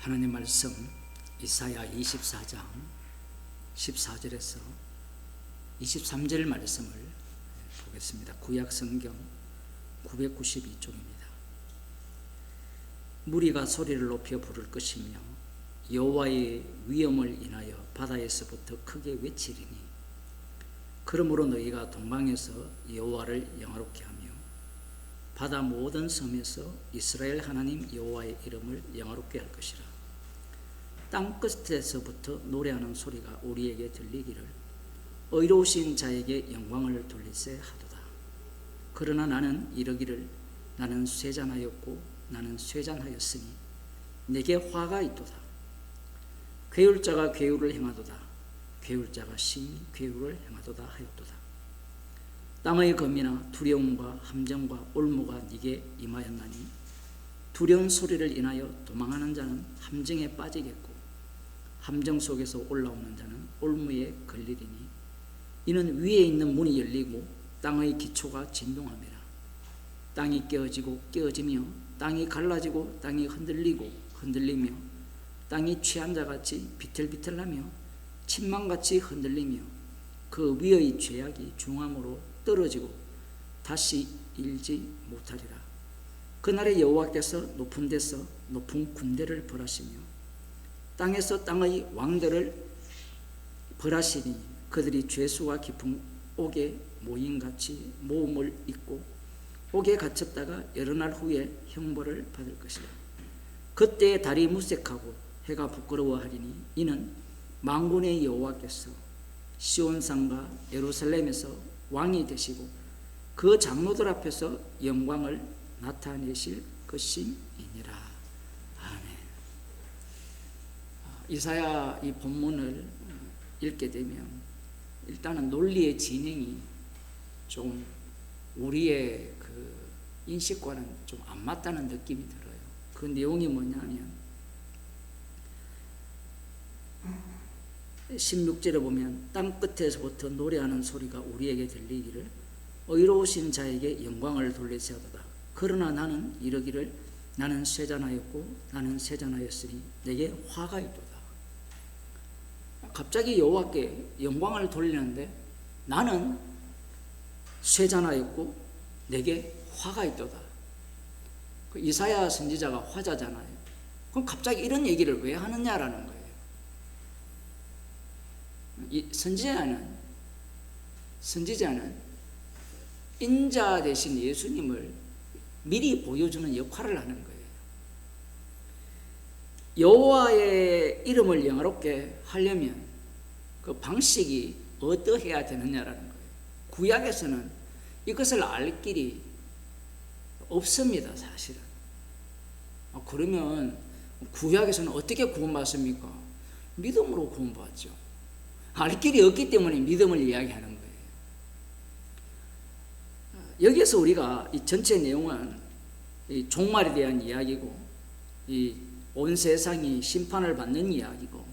하나님 말씀 이사야 24장 14절에서 23절 말씀을 보겠습니다. 구약 성경 992쪽입니다. 무리가 소리를 높여 부를 것이며 여호와의 위엄을 인하여 바다에서부터 크게 외치리니 그러므로 너희가 동방에서 여호와를 영화롭게 하며 바다 모든 섬에서 이스라엘 하나님 여호와의 이름을 영화롭게 할 것이라. 땅 끝에서부터 노래하는 소리가 우리에게 들리기를 의로우신 자에게 영광을 돌리세 하도다. 그러나 나는 이르기를 나는 쇠잔하였고 나는 쇠잔하였으니 내게 화가 있도다. 괴울자가 괴울을 행하도다. 괴울자가 심히 괴울을 행하도다 하였도다. 땅의 검이나 두려움과 함정과 올무가 네게 임하였나니 두려운 소리를 인하여 도망하는 자는 함정에 빠지겠고 함정 속에서 올라오는 자는 올무에 걸리리니 이는 위에 있는 문이 열리고 땅의 기초가 진동함이라. 땅이 깨어지고 깨어지며 땅이 갈라지고 땅이 흔들리며 땅이 취한 자같이 비틀비틀하며 침망같이 흔들리며 그 위의 죄악이 중함으로 떨어지고 다시 일지 못하리라. 그날에 여호와께서 높은 데서 높은 군대를 벌하시며 땅에서 땅의 왕들을 벌하시니 그들이 죄수가 깊은 옥에 모임같이 모음을 입고 옥에 갇혔다가 여러 날 후에 형벌을 받을 것이라. 그때에 달이 무색하고 해가 부끄러워하리니 이는 만군의 여호와께서 시온산과 예루살렘에서 왕이 되시고 그 장로들 앞에서 영광을 나타내실 것임이니라. 아멘. 이사야 이 본문을 읽게 되면 일단은 논리의 진행이 좀 우리의 그 인식과는 좀 안 맞다는 느낌이 들어요. 그 내용이 뭐냐면 16절에 보면 땅 끝에서부터 노래하는 소리가 우리에게 들리기를 의로우신 자에게 영광을 돌리세 하도다. 그러나 나는 이르기를 나는 쇠잔하였고 나는 쇠잔하였으니 내게 화가 있도다. 갑자기 여호와께 영광을 돌리는데 나는 쇠잔하였고 내게 화가 있도다. 그 이사야 선지자가 화자잖아요. 그럼 갑자기 이런 얘기를 왜 하느냐라는 거예요. 이 선지자는 인자 대신 예수님을 미리 보여주는 역할을 하는 거예요. 여호와의 이름을 영화롭게 하려면 그 방식이 어떠해야 되느냐라는 거예요. 구약에서는 이것을 알 길이 없습니다, 사실은. 그러면 구약에서는 어떻게 구원받습니까? 믿음으로 구원받죠. 알 길이 없기 때문에 믿음을 이야기하는 거예요. 여기에서 우리가 이 전체 내용은 이 종말에 대한 이야기고 이 온 세상이 심판을 받는 이야기고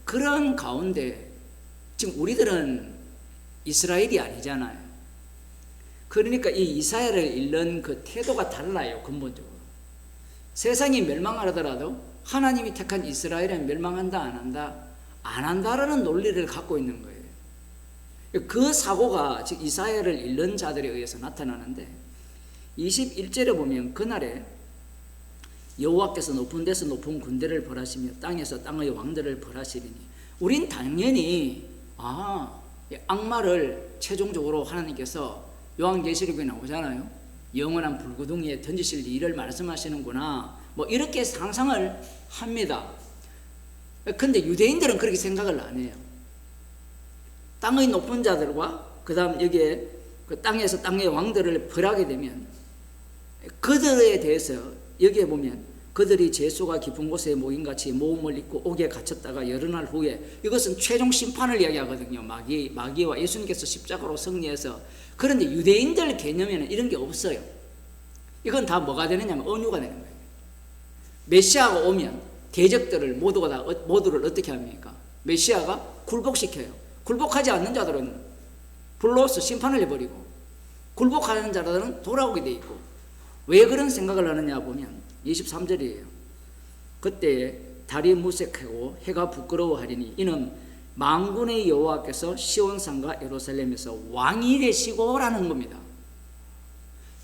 그런 가운데 지금 우리들은 이스라엘이 아니잖아요. 그러니까 이 이사야를 읽는 그 태도가 달라요, 근본적으로. 세상이 멸망하더라도 하나님이 택한 이스라엘은 멸망한다 안 한다라는 논리를 갖고 있는 거예요. 그 사고가 즉 이사야를 읽는 자들에 의해서 나타나는데 21절에 보면 그날에 여호와께서 높은 데서 높은 군대를 벌하시며 땅에서 땅의 왕들을 벌하시리니 우린 당연히 악마를 최종적으로 하나님께서 요한계시록에 나오잖아요. 영원한 불구덩이에 던지실 일을 말씀하시는구나. 뭐 이렇게 상상을 합니다. 근데 유대인들은 그렇게 생각을 안 해요. 땅의 높은 자들과 그 다음 여기에 그 땅에서 땅의 왕들을 벌하게 되면 그들에 대해서 여기에 보면 그들이 죄수가 깊은 곳에 모임같이 모음을 입고 옥에 갇혔다가 여러 날 후에 이것은 최종 심판을 이야기하거든요. 마귀와 예수님께서 십자가로 승리해서. 그런데 유대인들 개념에는 이런 게 없어요. 이건 다 뭐가 되느냐면 언유가 되는 거예요. 메시아가 오면 대적들을 모두를 어떻게 합니까? 메시아가 굴복시켜요. 굴복하지 않는 자들은 불로서 심판을 해버리고 굴복하는 자들은 돌아오게 돼 있고 왜 그런 생각을 하느냐 보면 23절이에요. 그때 달이 무색하고 해가 부끄러워하리니 이는 만군의 여호와께서 시온산과 예루살렘에서 왕이 되시고라는 겁니다.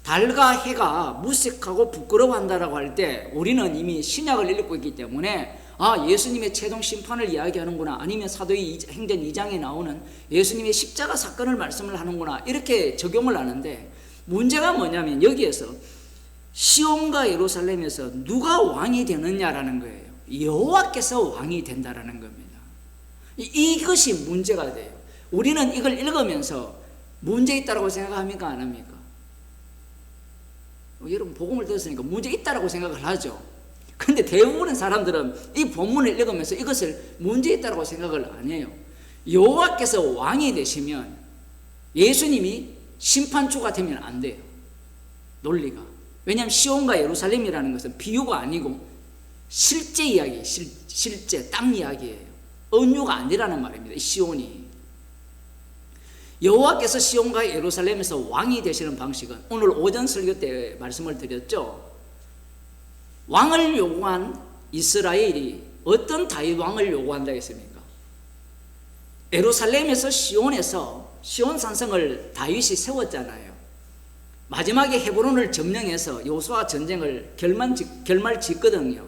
달과 해가 무색하고 부끄러워한다라고 할 때 우리는 이미 신약을 읽고 있기 때문에 예수님의 최종 심판을 이야기하는구나, 아니면 사도행전 2장에 나오는 예수님의 십자가 사건을 말씀을 하는구나, 이렇게 적용을 하는데, 문제가 뭐냐면 여기에서 시온과 예루살렘에서 누가 왕이 되느냐라는 거예요. 여호와께서 왕이 된다라는 겁니다. 이것이 문제가 돼요. 우리는 이걸 읽으면서 문제 있다라고 생각합니까, 안 합니까? 여러분 복음을 들었으니까 문제 있다라고 생각을 하죠. 근데 대부분의 사람들은 이 본문을 읽으면서 이것을 문제 있다라고 생각을 안 해요. 여호와께서 왕이 되시면 예수님이 심판주가 되면 안 돼요. 논리가. 왜냐하면 시온과 예루살렘이라는 것은 비유가 아니고 실제 이야기, 실제 땅 이야기예요. 은유가 아니라는 말입니다. 이 시온이. 여호와께서 시온과 예루살렘에서 왕이 되시는 방식은 오늘 오전 설교 때 말씀을 드렸죠. 왕을 요구한 이스라엘이 어떤 다윗 왕을 요구한다 했습니까? 예루살렘에서 시온 산성을 다윗이 세웠잖아요. 마지막에 헤브론을 점령해서 여호수아 전쟁을 결말 짓거든요.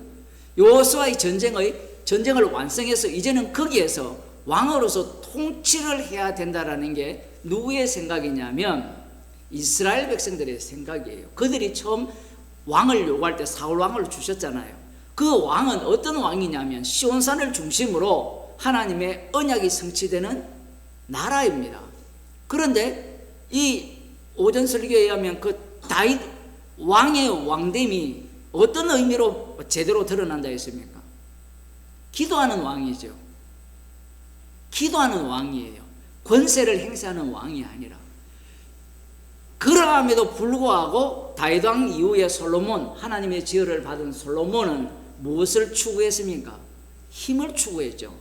여호수아의 전쟁을 완성해서 이제는 거기에서 왕으로서 통치를 해야 된다라는 게 누구의 생각이냐면 이스라엘 백성들의 생각이에요. 그들이 처음 왕을 요구할 때 사울 왕을 주셨잖아요. 그 왕은 어떤 왕이냐면 시온산을 중심으로 하나님의 언약이 성취되는 나라입니다. 그런데 이 오전 설교에 의하면 그 다윗 왕의 왕됨이 어떤 의미로 제대로 드러난다 했습니까? 기도하는 왕이죠. 기도하는 왕이에요. 권세를 행사하는 왕이 아니라. 그러함에도 불구하고 다윗 왕 이후에 솔로몬, 하나님의 지혜를 받은 솔로몬은 무엇을 추구했습니까? 힘을 추구했죠.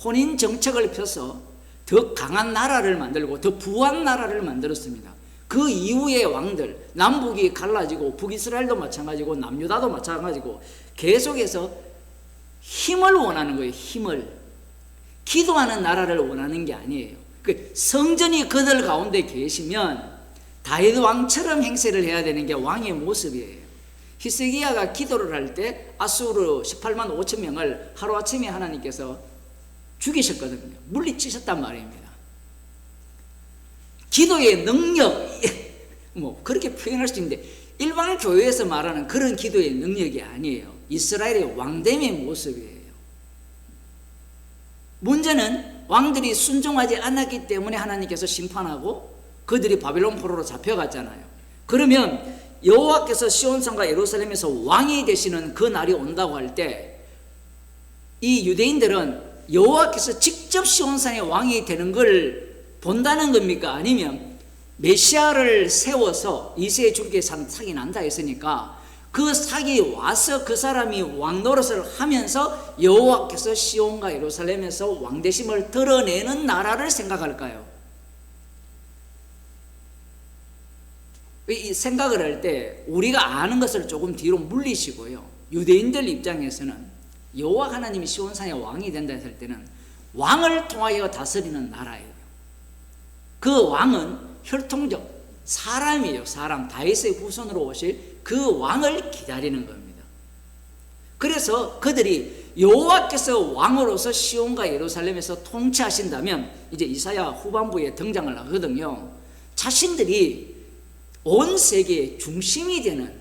혼인 정책을 펴서 더 강한 나라를 만들고 더 부한 나라를 만들었습니다. 그 이후의 왕들, 남북이 갈라지고 북이스라엘도 마찬가지고 남유다도 마찬가지고 계속해서 힘을 원하는 거예요. 힘을. 기도하는 나라를 원하는 게 아니에요. 성전이 그들 가운데 계시면 다윗 왕처럼 행세를 해야 되는 게 왕의 모습이에요. 히스기야가 기도를 할 때 아수르 18만 5천 명을 하루아침에 하나님께서 죽이셨거든요. 물리치셨단 말입니다. 기도의 능력, 그렇게 표현할 수 있는데 일반 교회에서 말하는 그런 기도의 능력이 아니에요. 이스라엘의 왕됨의 모습이에요. 문제는 왕들이 순종하지 않았기 때문에 하나님께서 심판하고 그들이 바벨론 포로로 잡혀갔잖아요. 그러면 여호와께서 시온산과 예루살렘에서 왕이 되시는 그 날이 온다고 할 때 이 유대인들은 여호와께서 직접 시온산의 왕이 되는 걸 본다는 겁니까? 아니면 메시아를 세워서 이세의 줄기에 사기 난다 했으니까 그 사기 와서 그 사람이 왕 노릇을 하면서 여호와께서 시온과 예루살렘에서 왕되심을 드러내는 나라를 생각할까요? 이 생각을 할 때 우리가 아는 것을 조금 뒤로 물리시고요. 유대인들 입장에서는 여호와 하나님이 시온산의 왕이 된다 했을 때는 왕을 통하여 다스리는 나라예요. 그 왕은 혈통적 사람이에요. 사람, 다윗의 후손으로 오실 그 왕을 기다리는 겁니다. 그래서 그들이 여호와께서 왕으로서 시온과 예루살렘에서 통치하신다면 이제 이사야 후반부에 등장을 하거든요. 자신들이 온 세계의 중심이 되는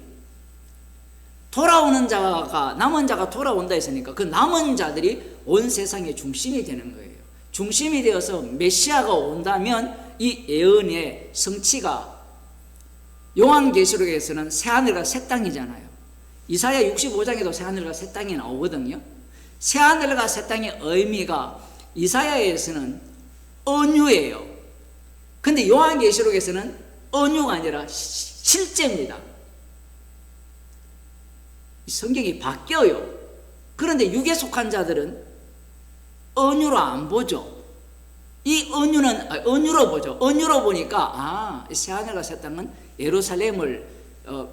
돌아오는 자가, 남은 자가 돌아온다 했으니까 그 남은 자들이 온 세상의 중심이 되는 거예요. 중심이 되어서 메시아가 온다면 이 예언의 성취가 요한계시록에서는 새하늘과 새 땅이잖아요. 이사야 65장에도 새하늘과 새 땅이 나오거든요. 새하늘과 새 땅의 의미가 이사야에서는 언유예요. 근데 요한계시록에서는 언유가 아니라 실제입니다. 성경이 바뀌어요. 그런데 육에 속한 자들은 언유로 안 보죠. 이 언유는 언유로 보죠. 언유로 보니까 새하늘과 새 땅은 예루살렘을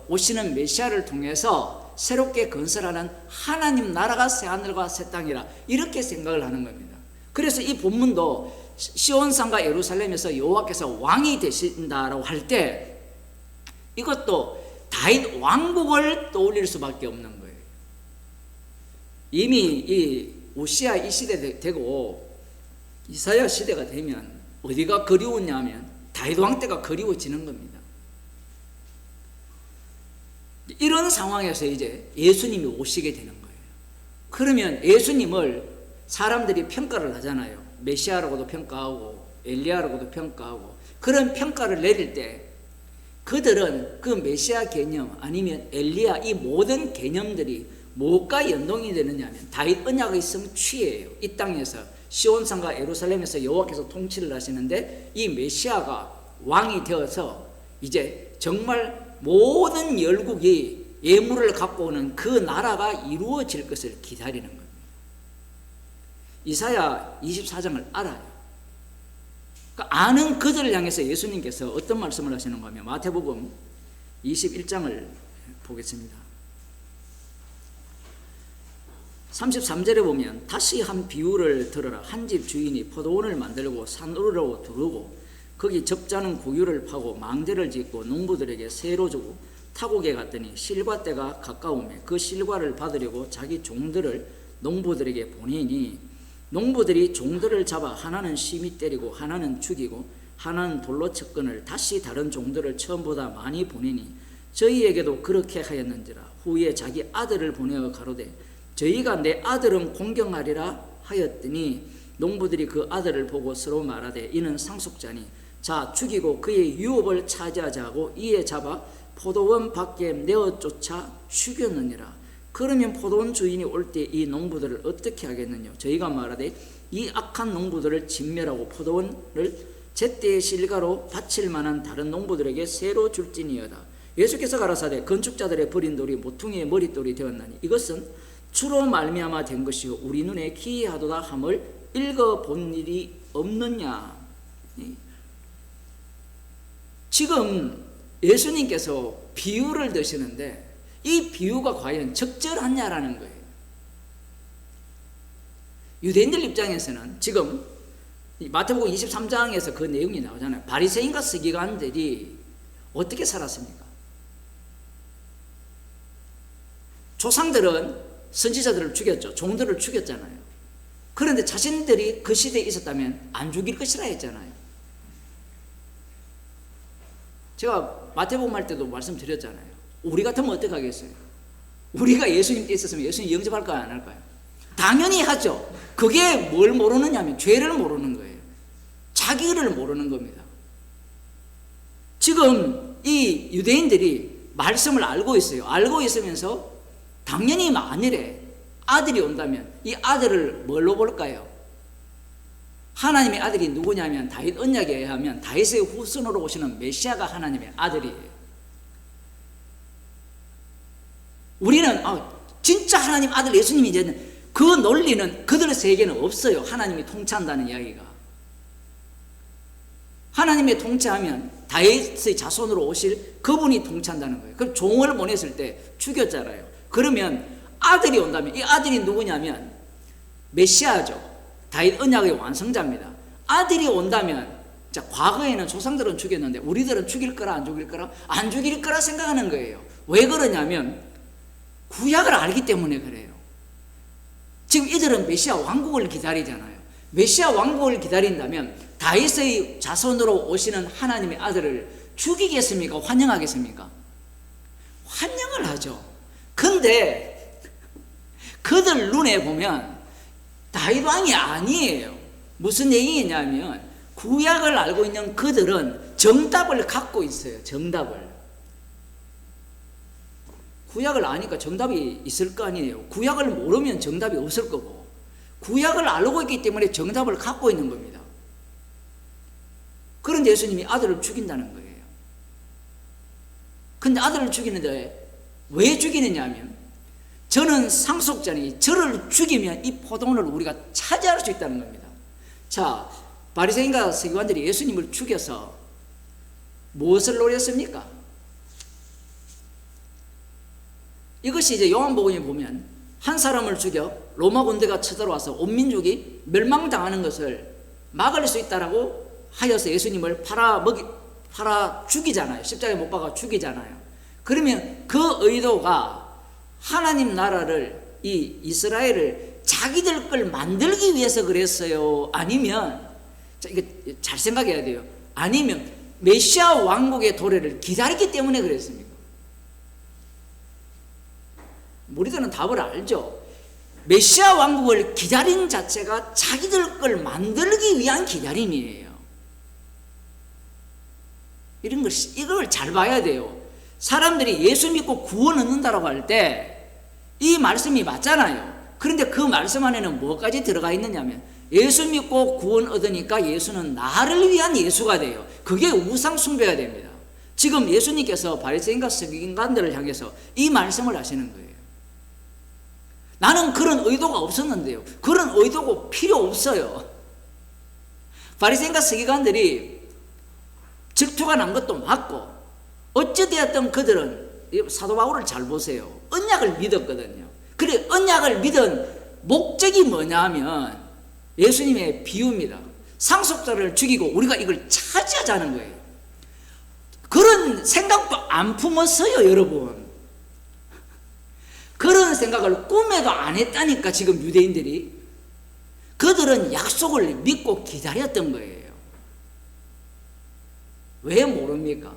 오시는 메시아를 통해서 새롭게 건설하는 하나님 나라가 새하늘과 새 땅이라 이렇게 생각을 하는 겁니다. 그래서 이 본문도 시온산과 예루살렘에서 여호와께서 왕이 되신다라고 할 때 이것도 다윗 왕국을 떠올릴 수밖에 없는 거예요. 이미 이 우시아 이 시대 되고 이사야 시대가 되면 어디가 그리웠냐면 다윗 왕 때가 그리워지는 겁니다. 이런 상황에서 이제 예수님이 오시게 되는 거예요. 그러면 예수님을 사람들이 평가를 하잖아요. 메시아라고도 평가하고 엘리야라고도 평가하고 그런 평가를 내릴 때 그들은 그 메시아 개념 아니면 엘리야 이 모든 개념들이 뭐가 연동이 되느냐 하면 다윗 언약의 성취예요. 이 땅에서 시온산과 예루살렘에서 여호와께서 통치를 하시는데 이 메시아가 왕이 되어서 이제 정말 모든 열국이 예물을 갖고 오는 그 나라가 이루어질 것을 기다리는 겁니다. 이사야 24장을 알아요. 그러니까 아는 그들을 향해서 예수님께서 어떤 말씀을 하시는가 하면 마태복음 21장을 보겠습니다. 33절에 보면 다시 한 비유를 들어라. 한 집 주인이 포도원을 만들고 산으로 두르고 거기 적잖은 구유를 파고 망대를 짓고 농부들에게 세로 주고 타국에 갔더니 실과 때가 가까우며 그 실과를 받으려고 자기 종들을 농부들에게 보내니 농부들이 종들을 잡아 하나는 심히 때리고 하나는 죽이고 하나는 돌로 쳤거늘 다시 다른 종들을 처음보다 많이 보내니 저희에게도 그렇게 하였는지라. 후에 자기 아들을 보내어 가로되 저희가 내 아들은 공경하리라 하였더니 농부들이 그 아들을 보고 서로 말하되 이는 상속자니 자 죽이고 그의 유업을 차지하자 하고 이에 잡아 포도원 밖에 내어 쫓아 죽였느니라. 그러면 포도원 주인이 올 때 이 농부들을 어떻게 하겠느냐. 저희가 말하되 이 악한 농부들을 진멸하고 포도원을 제때의 실가로 바칠 만한 다른 농부들에게 새로 줄지니어다. 예수께서 가라사대 건축자들의 버린 돌이 모퉁이의 머릿돌이 되었나니 이것은 주로 말미암아 된 것이요 우리 눈에 기이하도다 함을 읽어본 일이 없느냐. 지금 예수님께서 비유를 드시는데 이 비유가 과연 적절하냐라는 거예요. 유대인들 입장에서는 지금 마태복음 23장에서 그 내용이 나오잖아요. 바리새인과 서기관들이 어떻게 살았습니까? 조상들은 선지자들을 죽였죠. 종들을 죽였잖아요. 그런데 자신들이 그 시대에 있었다면 안 죽일 것이라 했잖아요. 제가 마태복음 할 때도 말씀드렸잖아요. 우리 같으면 어떻게 하겠어요? 우리가 예수님께 있었으면 예수님 영접할까요? 안 할까요? 당연히 하죠. 그게 뭘 모르느냐면 죄를 모르는 거예요. 자기를 모르는 겁니다. 지금 이 유대인들이 말씀을 알고 있어요. 알고 있으면서 당연히 만일에 아들이 온다면 이 아들을 뭘로 볼까요? 하나님의 아들이 누구냐면 다윗 언약에 의하면 다윗의 후손으로 오시는 메시아가 하나님의 아들이에요. 우리는 진짜 하나님 아들 예수님이 이제는 그 논리는 그들의 세계는 없어요. 하나님이 통치한다는 이야기가. 하나님의 통치하면 다윗의 자손으로 오실 그분이 통치한다는 거예요. 그럼 종을 보냈을 때 죽였잖아요. 그러면 아들이 온다면 이 아들이 누구냐면 메시아죠. 다윗 언약의 완성자입니다. 아들이 온다면 자, 과거에는 조상들은 죽였는데 우리들은 죽일 거라 안 죽일 거라? 안 죽일 거라 생각하는 거예요. 왜 그러냐면 구약을 알기 때문에 그래요. 지금 이들은 메시아 왕국을 기다리잖아요. 메시아 왕국을 기다린다면 다윗의 자손으로 오시는 하나님의 아들을 죽이겠습니까? 환영하겠습니까? 환영을 하죠. 근데 그들 눈에 보면 다윗 왕이 아니에요. 무슨 얘기냐면 구약을 알고 있는 그들은 정답을 갖고 있어요. 정답을. 구약을 아니까 정답이 있을 거 아니에요. 구약을 모르면 정답이 없을 거고 구약을 알고 있기 때문에 정답을 갖고 있는 겁니다. 그런데 예수님이 아들을 죽인다는 거예요. 근데 아들을 죽이는데 왜 죽이느냐 하면 저는 상속자니 저를 죽이면 이 포도원을 우리가 차지할 수 있다는 겁니다. 자, 바리새인과 서기관들이 예수님을 죽여서 무엇을 노렸습니까? 이것이 이제 요한복음에 보면 한 사람을 죽여 로마 군대가 쳐들어와서 온 민족이 멸망당하는 것을 막을 수 있다라고 하여서 예수님을 팔아 죽이잖아요. 십자가에 못 박아 죽이잖아요. 그러면 그 의도가 하나님 나라를, 이 이스라엘을 자기들 걸 만들기 위해서 그랬어요? 아니면, 이게 잘 생각해야 돼요. 아니면 메시아 왕국의 도래를 기다리기 때문에 그랬습니까? 우리들은 답을 알죠. 메시아 왕국을 기다리는 자체가 자기들 걸 만들기 위한 기다림이에요. 이걸 잘 봐야 돼요. 사람들이 예수 믿고 구원 얻는다라고 할 때 이 말씀이 맞잖아요. 그런데 그 말씀 안에는 뭐까지 들어가 있느냐면, 예수 믿고 구원 얻으니까 예수는 나를 위한 예수가 돼요. 그게 우상 숭배가 됩니다. 지금 예수님께서 바리새인과 서기관들을 향해서 이 말씀을 하시는 거예요. 나는 그런 의도가 없었는데요. 그런 의도가 필요 없어요. 바리새인과 서기관들이 질투가 난 것도 맞고, 어찌되었든 그들은 사도 바울을 잘 보세요. 언약을 믿었거든요. 그래, 언약을 믿은 목적이 뭐냐면 예수님의 비유입니다. 상속자를 죽이고 우리가 이걸 차지하자는 거예요. 그런 생각도 안 품었어요, 여러분. 그런 생각을 꿈에도 안 했다니까, 지금 유대인들이. 그들은 약속을 믿고 기다렸던 거예요. 왜 모릅니까?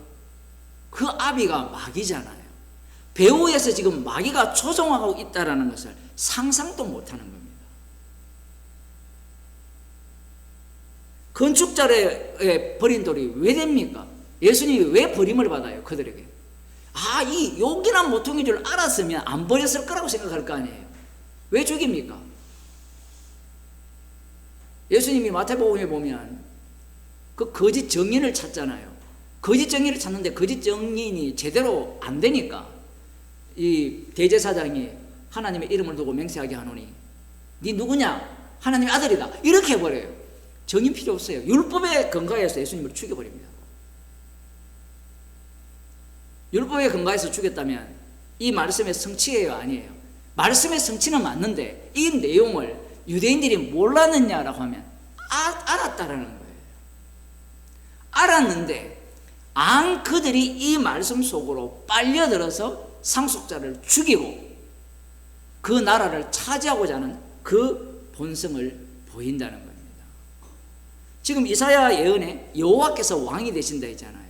그 아비가 마귀잖아요. 배후에서 지금 마귀가 조종하고 있다는 것을 상상도 못하는 겁니다. 건축자의 버린 돌이 왜 됩니까? 예수님이 왜 버림을 받아요, 그들에게? 이 욕이나 모퉁이인 줄 알았으면 안 버렸을 거라고 생각할 거 아니에요. 왜 죽입니까? 예수님이 마태복음에 보면 그 거짓 증인을 찾잖아요. 거짓 증인을 찾는데 거짓 증인이 제대로 안 되니까 이 대제사장이 하나님의 이름을 두고 맹세하게 하노니 네 누구냐? 하나님의 아들이다. 이렇게 해버려요. 증인 필요 없어요. 율법에 근거해서 예수님을 죽여버립니다. 율법에 근거해서 죽였다면 이 말씀의 성취예요, 아니에요? 말씀의 성취는 맞는데 이 내용을 유대인들이 몰랐느냐라고 하면 알았다라는 거예요. 알았는데 그들이 이 말씀 속으로 빨려들어서 상속자를 죽이고 그 나라를 차지하고자 하는 그 본성을 보인다는 겁니다. 지금 이사야 예언에 여호와께서 왕이 되신다 했잖아요.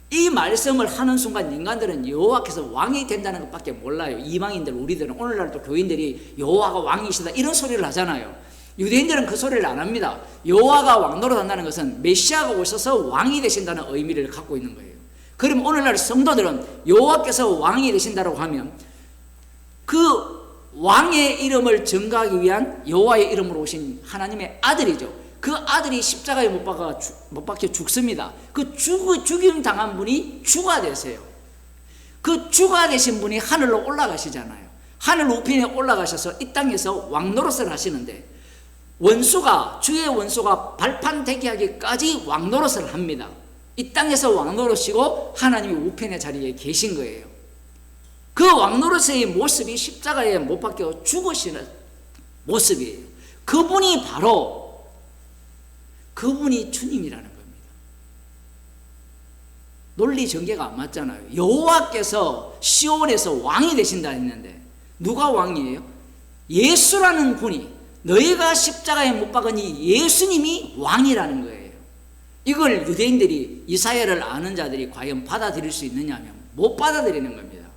이 말씀을 하는 순간 인간들은 여호와께서 왕이 된다는 것밖에 몰라요. 이방인들, 우리들은 오늘날도 교인들이 여호와가 왕이시다 이런 소리를 하잖아요. 유대인들은 그 소리를 안 합니다. 여호와가 왕노릇 한다는 것은 메시아가 오셔서 왕이 되신다는 의미를 갖고 있는 거예요. 그럼 오늘날 성도들은 여호와께서 왕이 되신다고 하면 그 왕의 이름을 증거하기 위한 여호와의 이름으로 오신 하나님의 아들이죠. 그 아들이 십자가에 못 박혀 죽습니다. 그 죽임 당한 분이 주가 되세요. 그 주가 되신 분이 하늘로 올라가시잖아요. 하늘 우편에 올라가셔서 이 땅에서 왕노릇을 하시는데 주의 원수가 발판 대기하기까지 왕노릇을 합니다. 이 땅에서 왕노릇이고 하나님의 우편의 자리에 계신 거예요. 그 왕노릇의 모습이 십자가에 못 박혀 죽으시는 모습이에요. 그분이 주님이라는 겁니다. 논리 전개가 안 맞잖아요. 여호와께서 시온에서 왕이 되신다 했는데 누가 왕이에요? 예수라는 분이, 너희가 십자가에 못 박은 이 예수님이 왕이라는 거예요. 이걸 유대인들이, 이사야를 아는 자들이 과연 받아들일 수 있느냐 하면 못 받아들이는 겁니다.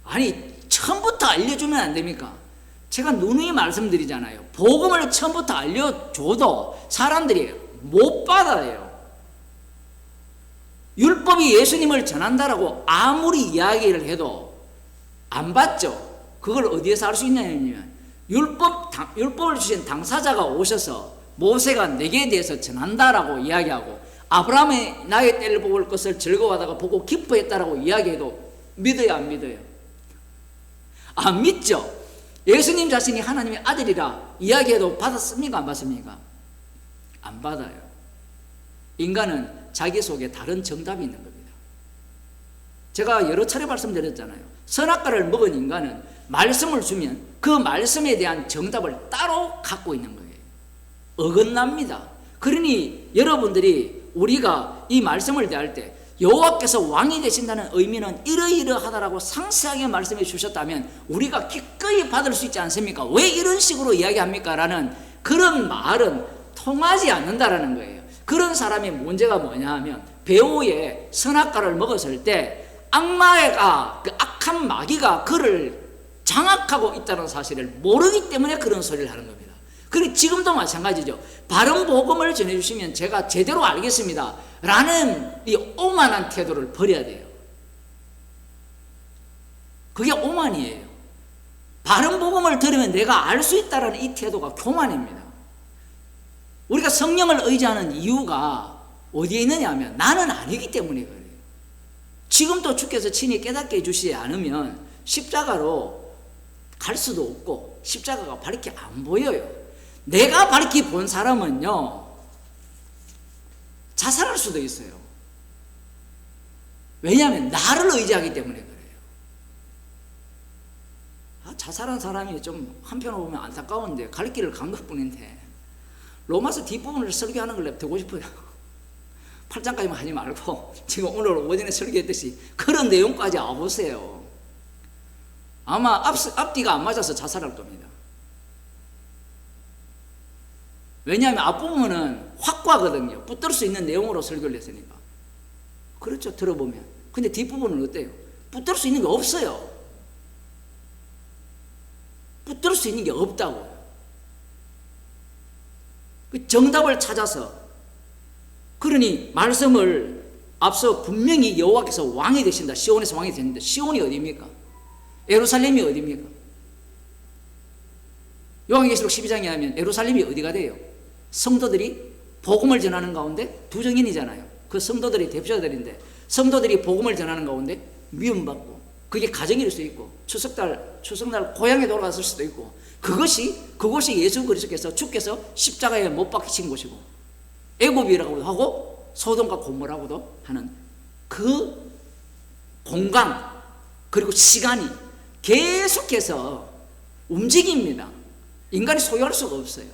아니, 처음부터 알려주면 안 됩니까? 제가 누누이 말씀드리잖아요. 복음을 처음부터 알려줘도 사람들이 못 받아요. 율법이 예수님을 전한다라고 아무리 이야기를 해도 안 받죠. 그걸 어디에서 알 수 있냐면 율법을 주신 당사자가 오셔서 모세가 내게 대해서 전한다라고 이야기하고 아브라함의 나의 때를 볼 것을 즐거워하다가 보고 기뻐했다라고 이야기해도 믿어요, 안 믿어요? 안 믿죠. 예수님 자신이 하나님의 아들이라 이야기해도 받았습니까, 안 받습니까? 안 받아요. 인간은 자기 속에 다른 정답이 있는 겁니다. 제가 여러 차례 말씀드렸잖아요. 선악과를 먹은 인간은 말씀을 주면 그 말씀에 대한 정답을 따로 갖고 있는 거예요. 어긋납니다. 그러니 여러분들이 우리가 이 말씀을 대할 때 여호와께서 왕이 되신다는 의미는 이러이러하다라고 상세하게 말씀해 주셨다면 우리가 기꺼이 받을 수 있지 않습니까? 왜 이런 식으로 이야기합니까? 라는 그런 말은 통하지 않는다라는 거예요. 그런 사람의 문제가 뭐냐 하면 배후에 선악과를 먹었을 때 악마가, 그 악한 마귀가 그를 장악하고 있다는 사실을 모르기 때문에 그런 소리를 하는 겁니다. 그리고 지금도 마찬가지죠. 바른 복음을 전해주시면 제가 제대로 알겠습니다 라는 이 오만한 태도를 버려야 돼요. 그게 오만이에요. 바른 복음을 들으면 내가 알 수 있다는 이 태도가 교만입니다. 우리가 성령을 의지하는 이유가 어디에 있느냐 하면 나는 아니기 때문에 그래요. 지금도 주께서 친히 깨닫게 해주시지 않으면 십자가로 갈 수도 없고 십자가가 밝게 안 보여요. 내가 밝게 본 사람은요 자살할 수도 있어요. 왜냐하면 나를 의지하기 때문에 그래요. 자살한 사람이 좀 한편으로 보면 안타까운데 갈 길을 간 것뿐인데 로마서 뒷부분을 설교하는 걸 내가 듣고 싶어요. 8장까지만 하지 말고 지금 오늘 오전에 설교했듯이 그런 내용까지 와보세요. 아마 앞뒤가 안 맞아서 자살할 겁니다. 왜냐하면 앞부분은 확고하거든요. 붙들 수 있는 내용으로 설교를 했으니까. 그렇죠, 들어보면. 근데 뒷부분은 어때요? 붙들 수 있는 게 없어요. 붙들 수 있는 게 없다고요. 그 정답을 찾아서, 그러니 말씀을 앞서 분명히 여호와께서 왕이 되신다, 시온에서 왕이 되는데 시온이 어디입니까? 예루살렘이 어디입니까? 요한계시록 12장에 하면 예루살렘이 어디가 돼요? 성도들이 복음을 전하는 가운데 두 정인이잖아요. 그 성도들이 대표자들인데 성도들이 복음을 전하는 가운데 미움받고, 그게 가정일 수도 있고 추석날 고향에 돌아갔을 수도 있고, 그것이 예수 그리스도께서 주께서 십자가에 못 박히신 곳이고 애굽이라고도 하고 소돔과 고모라고도 하는 그 공간 그리고 시간이 계속해서 움직입니다. 인간이 소유할 수가 없어요.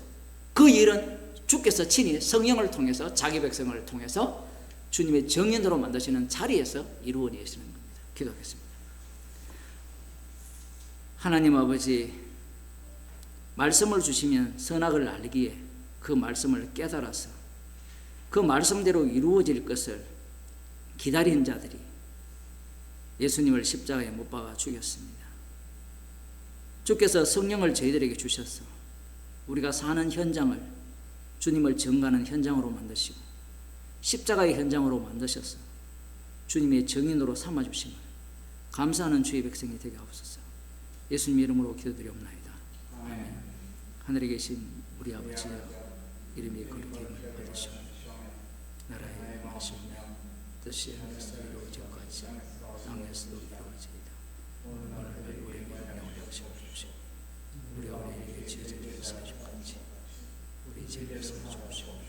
그 일은 주께서 친히 성령을 통해서 자기 백성을 통해서 주님의 정인으로 만드시는 자리에서 이루어내시는 겁니다. 기도하겠습니다. 하나님 아버지, 말씀을 주시면 선악을 알기에 그 말씀을 깨달아서 그 말씀대로 이루어질 것을 기다린 자들이 예수님을 십자가에 못 박아 죽였습니다. 주께서 성령을 저희들에게 주셔서 우리가 사는 현장을 주님을 증거하는 현장으로 만드시고 십자가의 현장으로 만드셔서 주님의 정인으로 삼아주심을 감사하는 주의 백성이 되게 하옵소서. 예수님 이름으로 기도드리옵나이다. 아멘. 하늘에 계신 우리 아버지여, 이름이 거룩히 받으시고 나라의 임하시며 뜻이 하늘에서 이루어진 것 같이 땅에서도 이루어지이다. 오늘 우리에게 명령을 하시고 주시고 우리가 우리에게 죄를 사하신 같이 우리 죄를 사하여 주시고